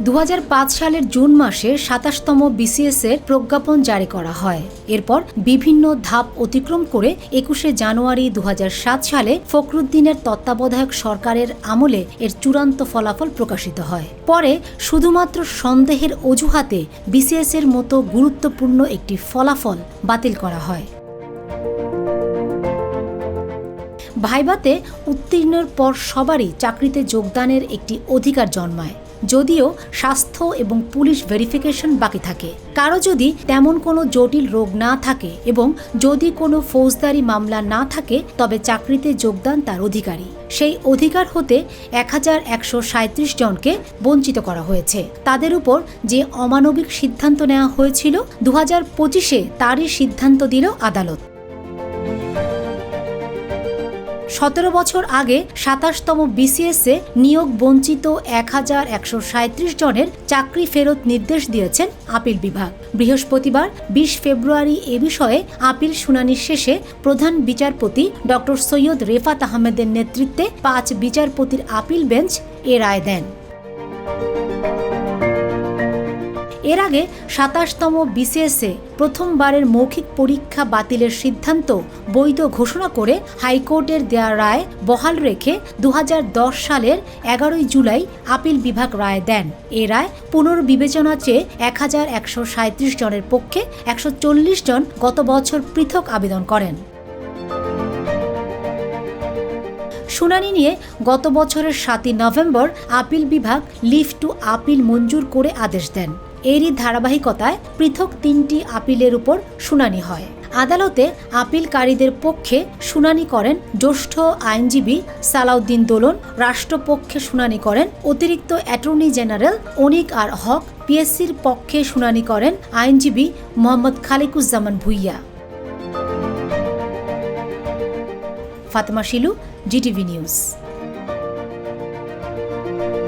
2005 সালের জুন মাসে 27তম BCS এর প্রজ্ঞাপন জারি করা হয়। এরপর বিভিন্ন ধাপ অতিক্রম করে 21শে জানুয়ারি 2007 সালে ফখরুদ্দিনের তত্ত্বাবধায়ক সরকারের আমলে এর চূড়ান্ত ফলাফল প্রকাশিত হয়। পরে শুধুমাত্র সন্দেহের অজুহাতে BCS এর মতো গুরুত্বপূর্ণ একটি ফলাফল বাতিল করা হয়। ভাইভাতে উত্তীর্ণের পর সবারই চাকরিতে যোগদানের একটি অধিকার জন্মায়, যদিও স্বাস্থ্য এবং পুলিশ ভেরিফিকেশন বাকি থাকে। কারো যদি তেমন কোনো জটিল রোগ না থাকে এবং যদি কোনো ফৌজদারি মামলা না থাকে, তবে চাকরিতে যোগদান তার অধিকারী। সেই অধিকার হতে 1137 জনকে বঞ্চিত করা হয়েছে। তাদের উপর যে অমানবিক সিদ্ধান্ত নেওয়া হয়েছিল 2025-এ তারই সিদ্ধান্ত দিল আদালত। 17 বছর আগে 27তম BCS-এ নিয়োগ বঞ্চিত 1137 জনের চাকরি ফেরত নির্দেশ দিয়েছেন আপিল বিভাগ। বৃহস্পতিবার 20 ফেব্রুয়ারি এ বিষয়ে আপিল শুনানি শেষে প্রধান বিচারপতি ডক্টর সৈয়দ রেফাত আহমেদের নেতৃত্বে 5 বিচারপতির আপিল বেঞ্চ এ রায় দেন। এর আগে 27তম BCS-এ প্রথমবারের মৌখিক পরীক্ষা বাতিলের সিদ্ধান্ত বৈধ ঘোষণা করে হাইকোর্টের দেয়া রায় বহাল রেখে 2010 সালের 11 জুলাই আপিল বিভাগ রায় দেন। এ রায় পুনর্বিবেচনা চেয়ে 1137 জনের পক্ষে 140 জন গত বছর পৃথক আবেদন করেন। শুনানি নিয়ে গত বছরের 7 নভেম্বর আপিল বিভাগ লিভ টু আপিল মঞ্জুর করে আদেশ দেন। এরই ধারাবাহিকতায় পৃথক 3টি আপিলের উপর শুনানি হয়। আদালতে আপিলকারীদের পক্ষে শুনানি করেন জ্যেষ্ঠ আইনজীবী সালাউদ্দিন দোলন, রাষ্ট্রপক্ষে শুনানি করেন অতিরিক্ত অ্যাটর্নি জেনারেল অনিক আর হক, পিএসসির পক্ষে শুনানি করেন আইনজীবী মোহাম্মদ খালিকুজ্জামান ভুইয়া। Fatema Shilu, GTV news.